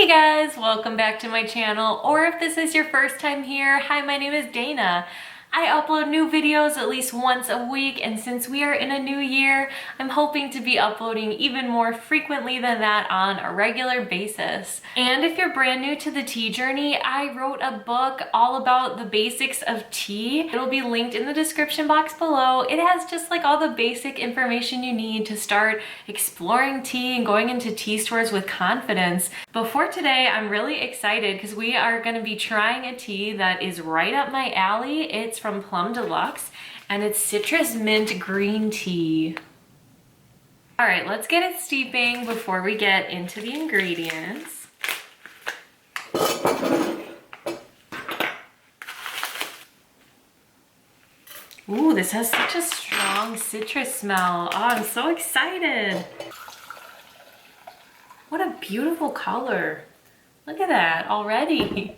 Hey guys, welcome back to my channel, or if this is your first time here, hi, my name is Dana. I upload new videos at least once a week, and since we are in a new year, I'm hoping to be uploading even more frequently than that on a regular basis. And if you're brand new to the tea journey, I wrote a book all about the basics of tea. It'll be linked in the description box below. It has just like all the basic information you need to start exploring tea and going into tea stores with confidence. But for today, I'm really excited because we are going to be trying a tea that is right up my alley. It's from Plum Deluxe, and it's citrus mint green tea. All right, let's get it steeping before we get into the ingredients. Ooh, this has such a strong citrus smell. Oh, I'm so excited. What a beautiful color. Look at that already.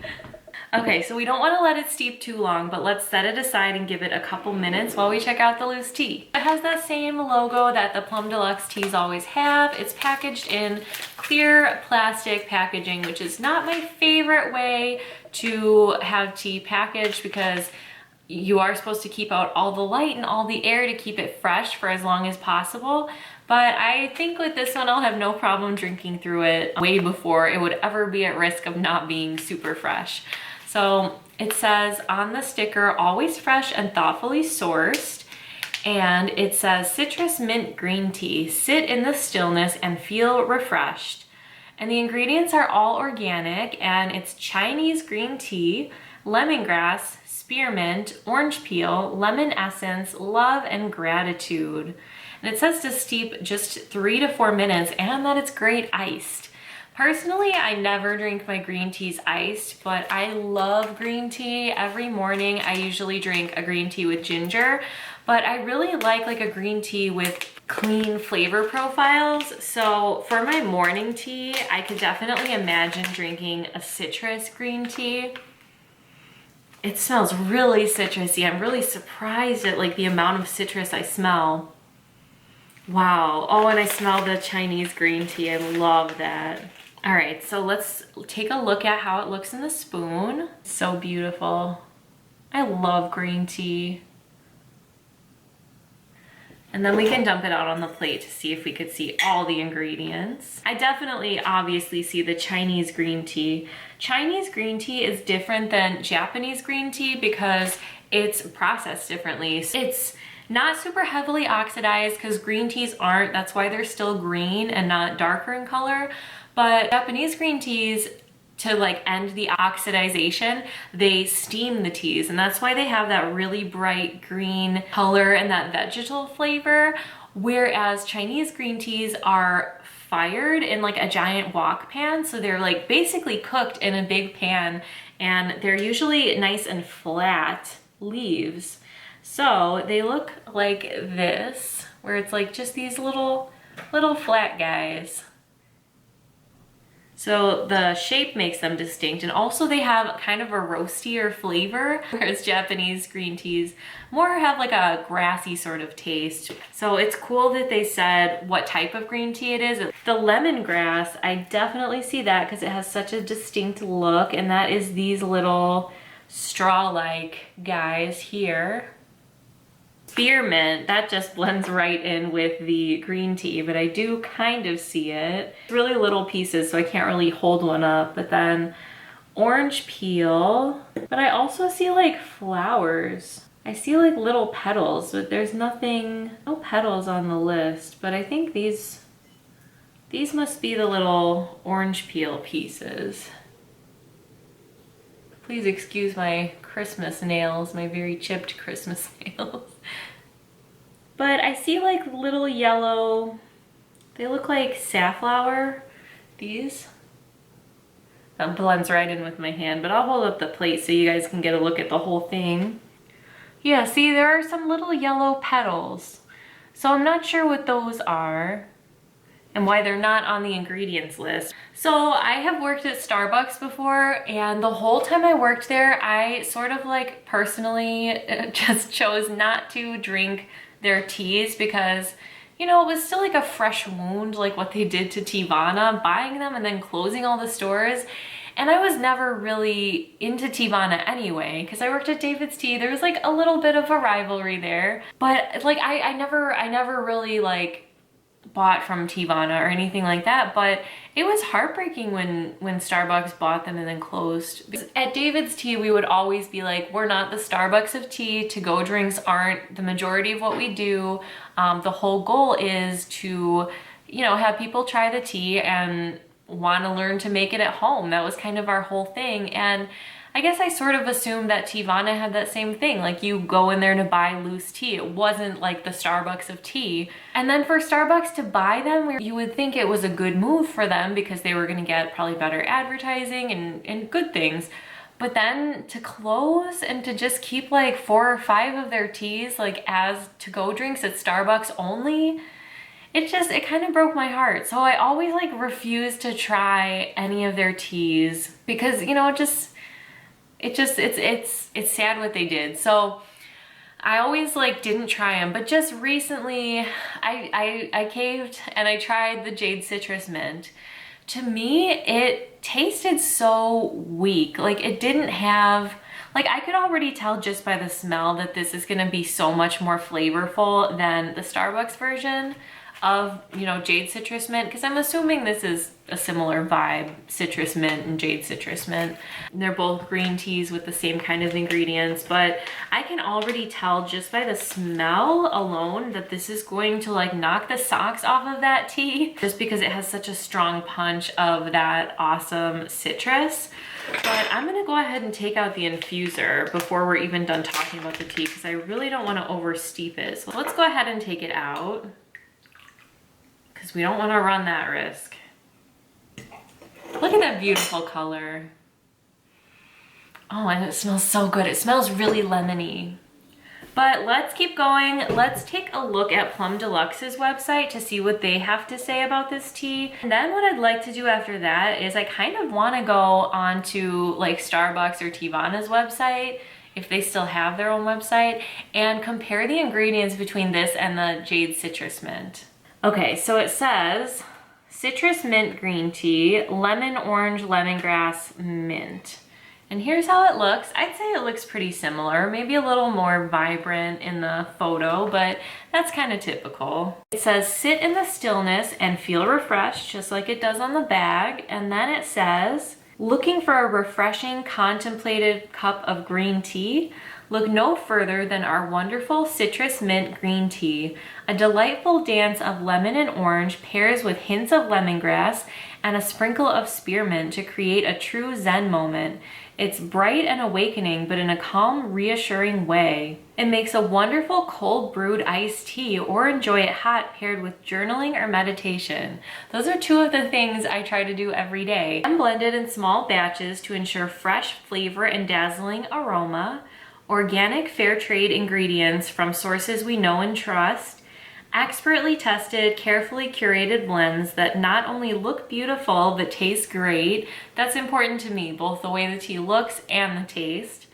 Okay, so we don't want to let it steep too long, but let's set it aside and give it a couple minutes while we check out the loose tea. It has that same logo that the Plum Deluxe teas always have. It's packaged in clear plastic packaging, which is not my favorite way to have tea packaged because you are supposed to keep out all the light and all the air to keep it fresh for as long as possible. But I think with this one, I'll have no problem drinking through it way before it would ever be at risk of not being super fresh. So it says on the sticker, always fresh and thoughtfully sourced. And it says citrus mint green tea, sit in the stillness and feel refreshed. And the ingredients are all organic, and it's Chinese green tea, lemongrass, spearmint, orange peel, lemon essence, love, and gratitude. And it says to steep just 3 to 4 minutes and that it's great iced. Personally, I never drink my green teas iced, but I love green tea. Every morning I usually drink a green tea with ginger, but I really like a green tea with clean flavor profiles. So for my morning tea, I could definitely imagine drinking a citrus green tea. It smells really citrusy. I'm really surprised at the amount of citrus I smell. Wow. Oh, and I smell the Chinese green tea. I love that. All right, so let's take a look at how it looks in the spoon. So beautiful. I love green tea. And then we can dump it out on the plate to see if we could see all the ingredients. I definitely obviously see the Chinese green tea. Chinese green tea is different than Japanese green tea because it's processed differently. It's not super heavily oxidized because green teas aren't. That's why they're still green and not darker in color. But Japanese green teas, to end the oxidization, they steam the teas, and that's why they have that really bright green color and that vegetal flavor, whereas Chinese green teas are fired in a giant wok pan, so they're basically cooked in a big pan, and they're usually nice and flat leaves. So they look like this, where it's just these little flat guys. So the shape makes them distinct, and also they have kind of a roastier flavor, whereas Japanese green teas more have a grassy sort of taste. So it's cool that they said what type of green tea it is. The lemongrass, I definitely see that because it has such a distinct look, and that is these little straw-like guys here. Spearmint, that just blends right in with the green tea, but I do kind of see it. It's really little pieces, so I can't really hold one up. But then orange peel, but I also see flowers. I see little petals, but there's no petals on the list. But I think these must be the little orange peel pieces. Please excuse my Christmas nails, my very chipped Christmas nails. But I see little yellow, they look like safflower, these. That blends right in with my hand, but I'll hold up the plate so you guys can get a look at the whole thing. Yeah, see, there are some little yellow petals. So I'm not sure what those are and why they're not on the ingredients list. So I have worked at Starbucks before, and the whole time I worked there, I sort of personally just chose not to drink their teas because you know, it was still like a fresh wound, like what they did to Teavana, buying them and then closing all the stores. And I was never really into Teavana anyway, because I worked at David's Tea. There was like a little bit of a rivalry there, but like I never really like bought from Teavana or anything like that, but it was heartbreaking when Starbucks bought them and then closed. At David's Tea, we would always be like, we're not the Starbucks of tea. To-go drinks aren't the majority of what we do. The whole goal is to, you know, have people try the tea and want to learn to make it at home. That was kind of our whole thing. And I guess I sort of assumed that Teavana had that same thing. Like, you go in there to buy loose tea. It wasn't like the Starbucks of tea. And then for Starbucks to buy them, you would think it was a good move for them because they were going to get probably better advertising and good things. But then to close and to just keep like 4 or 5 of their teas like as to-go drinks at Starbucks only, it kind of broke my heart. So I always like refused to try any of their teas because, you know, it's sad what they did. So I always like didn't try them, but just recently I caved and I tried the Jade Citrus Mint. To me, it tasted so weak. Like, it didn't have, like, I could already tell just by the smell that this is gonna be so much more flavorful than the Starbucks version of, you know, Jade Citrus Mint, because I'm assuming this is a similar vibe, Citrus Mint and Jade Citrus Mint. They're both green teas with the same kind of ingredients, but I can already tell just by the smell alone that this is going to like knock the socks off of that tea, just because it has such a strong punch of that awesome citrus. But I'm gonna go ahead and take out the infuser before we're even done talking about the tea, because I really don't want to oversteep it. So let's go ahead and take it out, because we don't want to run that risk. Look at that beautiful color. Oh, and it smells so good. It smells really lemony. But let's keep going. Let's take a look at Plum Deluxe's website to see what they have to say about this tea. And then what I'd like to do after that is I kind of want to go on to like Starbucks or Teavana's website, if they still have their own website, and compare the ingredients between this and the Jade Citrus Mint. Okay, so it says citrus mint green tea, lemon orange lemongrass mint. And here's how it looks. I'd say it looks pretty similar, maybe a little more vibrant in the photo, but that's kind of typical. It says sit in the stillness and feel refreshed, just like it does on the bag. And then it says, looking for a refreshing contemplative cup of green tea? Look no further than our wonderful citrus mint green tea. A delightful dance of lemon and orange pairs with hints of lemongrass and a sprinkle of spearmint to create a true Zen moment. It's bright and awakening, but in a calm, reassuring way. It makes a wonderful cold brewed iced tea, or enjoy it hot paired with journaling or meditation. Those are 2 of the things I try to do every day. I'm blended in small batches to ensure fresh flavor and dazzling aroma. Organic fair trade ingredients from sources we know and trust. Expertly tested, carefully curated blends that not only look beautiful, but taste great. That's important to me, both the way the tea looks and the taste.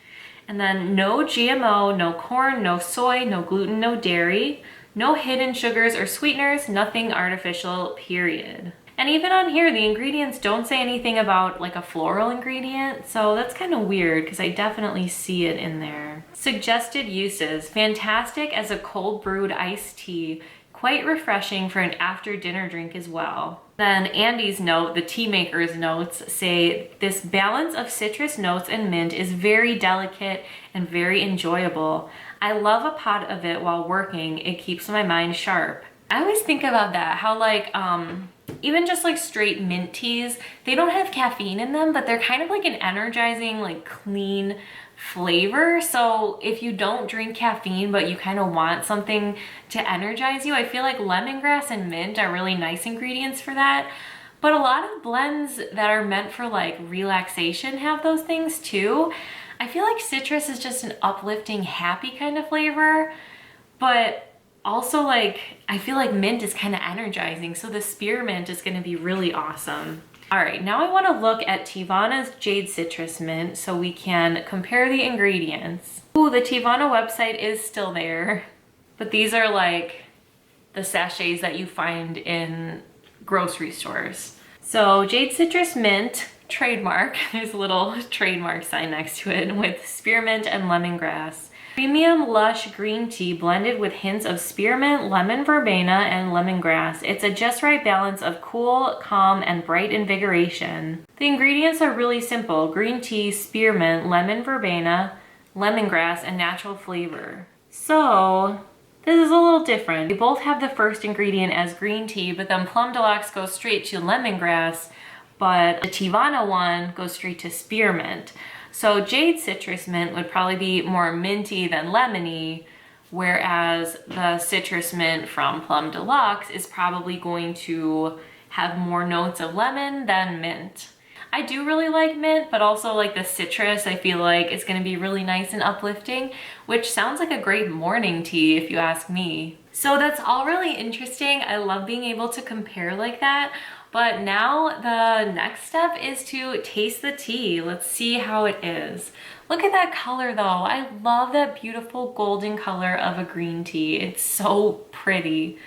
And then no GMO, no corn, no soy, no gluten, no dairy, no hidden sugars or sweeteners, nothing artificial, period. And even on here, the ingredients don't say anything about like a floral ingredient, so that's kind of weird because I definitely see it in there. Suggested uses: fantastic as a cold brewed iced tea, quite refreshing for an after dinner drink as well. Then Andy's note, the tea maker's notes, say this balance of citrus notes and mint is very delicate and very enjoyable. I love a pot of it while working. It keeps my mind sharp. I always think about that, how like, even just like straight mint teas, they don't have caffeine in them, but they're kind of like an energizing, like clean flavor. So if you don't drink caffeine, but you kind of want something to energize you, I feel like lemongrass and mint are really nice ingredients for that. But a lot of blends that are meant for like relaxation have those things too. I feel like citrus is just an uplifting, happy kind of flavor, but also like, I feel like mint is kind of energizing. So the spearmint is going to be really awesome. All right, now I want to look at Teavana's Jade Citrus Mint so we can compare the ingredients. Ooh, the Teavana website is still there, but these are like the sachets that you find in grocery stores. So Jade Citrus Mint, trademark, there's a little trademark sign next to it, with spearmint and lemongrass. Premium lush green tea blended with hints of spearmint, lemon verbena, and lemongrass. It's a just right balance of cool, calm, and bright invigoration. The ingredients are really simple: green tea, spearmint, lemon verbena, lemongrass, and natural flavor. So this is a little different. They both have the first ingredient as green tea, but then Plum Deluxe goes straight to lemongrass, but the Teavana one goes straight to spearmint. So Jade Citrus Mint would probably be more minty than lemony, whereas the Citrus Mint from Plum Deluxe is probably going to have more notes of lemon than mint. I do really like mint, but also like the citrus, I feel like it's gonna be really nice and uplifting, which sounds like a great morning tea if you ask me. So that's all really interesting. I love being able to compare like that. But now the next step is to taste the tea. Let's see how it is. Look at that color though. I love that beautiful golden color of a green tea. It's so pretty.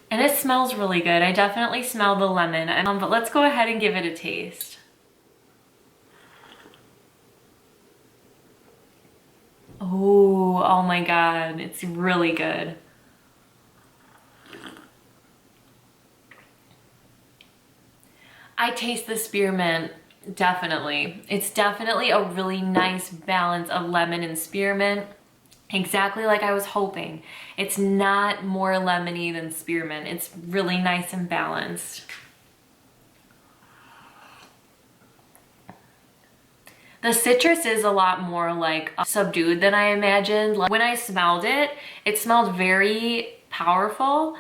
And it smells really good. I definitely smell the lemon. But let's go ahead and give it a taste. Oh my God, it's really good. I taste the spearmint, definitely. It's definitely a really nice balance of lemon and spearmint. Exactly like I was hoping. It's not more lemony than spearmint. It's really nice and balanced. The citrus is a lot more like subdued than I imagined. Like, when I smelled it, it smelled very powerful.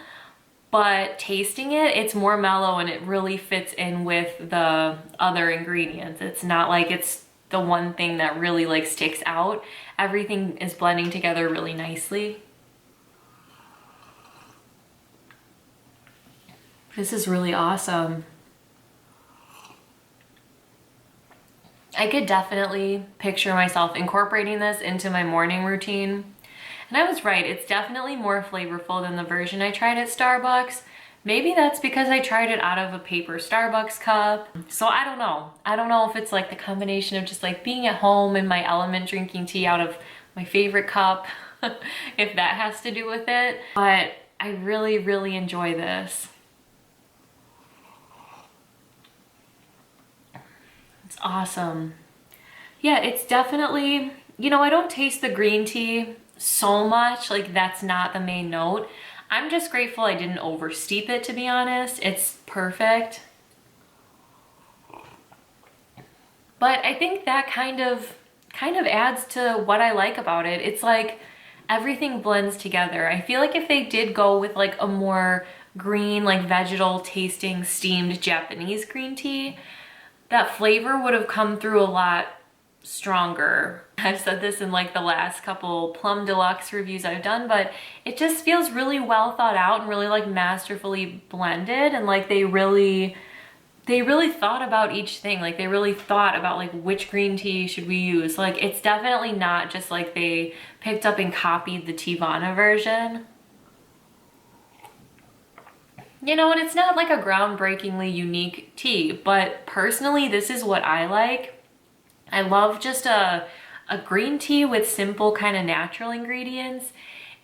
But tasting it, it's more mellow and it really fits in with the other ingredients. It's not like it's the one thing that really like sticks out. Everything is blending together really nicely. This is really awesome. I could definitely picture myself incorporating this into my morning routine. And I was right, it's definitely more flavorful than the version I tried at Starbucks. Maybe that's because I tried it out of a paper Starbucks cup. So I don't know. I don't know if it's like the combination of just like being at home in my element drinking tea out of my favorite cup, if that has to do with it. But I really, really enjoy this. It's awesome. Yeah, it's definitely, you know, I don't taste the green tea so much, like that's not the main note. I'm just grateful I didn't oversteep it, to be honest. It's perfect. But I think that kind of adds to what I like about it. It's like everything blends together. I feel like if they did go with like a more green, like vegetal tasting steamed Japanese green tea, that flavor would have come through a lot stronger. I've said this in like the last couple Plum Deluxe reviews I've done, but it just feels really well thought out and really like masterfully blended, and like they really thought about each thing. Like they really thought about like which green tea should we use. Like it's definitely not just like they picked up and copied the Teavana version. You know, and it's not like a groundbreakingly unique tea, but personally this is what I like. I love just a green tea with simple kind of natural ingredients.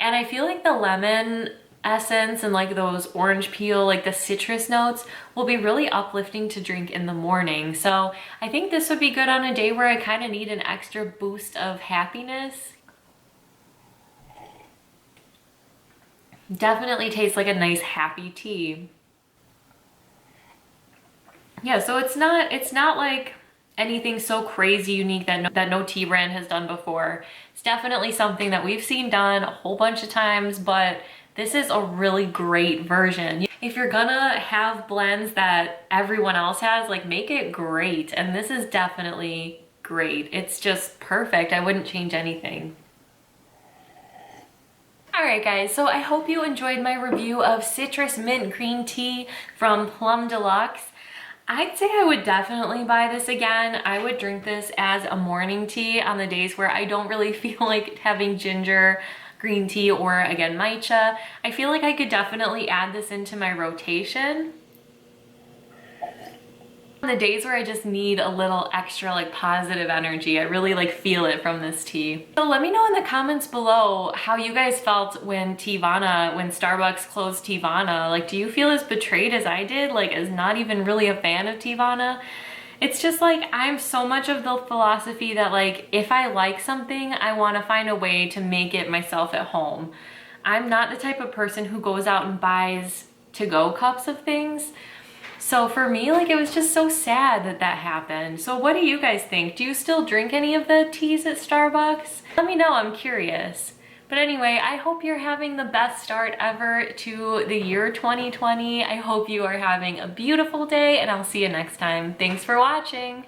And I feel like the lemon essence and like those orange peel, like the citrus notes will be really uplifting to drink in the morning. So I think this would be good on a day where I kind of need an extra boost of happiness. Definitely tastes like a nice happy tea. Yeah, so it's not like anything so crazy unique that no tea brand has done before. It's definitely something that we've seen done a whole bunch of times, but this is a really great version. If you're gonna have blends that everyone else has, like make it great. And this is definitely great. It's just perfect. I wouldn't change anything. Alright guys, so I hope you enjoyed my review of Citrus Mint Green Tea from Plum Deluxe. I'd say I would definitely buy this again. I would drink this as a morning tea on the days where I don't really feel like having ginger green tea or again matcha. I feel like I could definitely add this into my rotation. The days where I just need a little extra like positive energy, I really like feel it from this tea. So let me know in the comments below how you guys felt when Starbucks closed Teavana. Like, do you feel as betrayed as I did? Like, as not even really a fan of Teavana? It's just like, I'm so much of the philosophy that like, if I like something, I want to find a way to make it myself at home. I'm not the type of person who goes out and buys to-go cups of things. So for me, like, it was just so sad that that happened. So what do you guys think? Do you still drink any of the teas at Starbucks? Let me know, I'm curious. But anyway, I hope you're having the best start ever to the year 2020. I hope you are having a beautiful day, and I'll see you next time. Thanks for watching.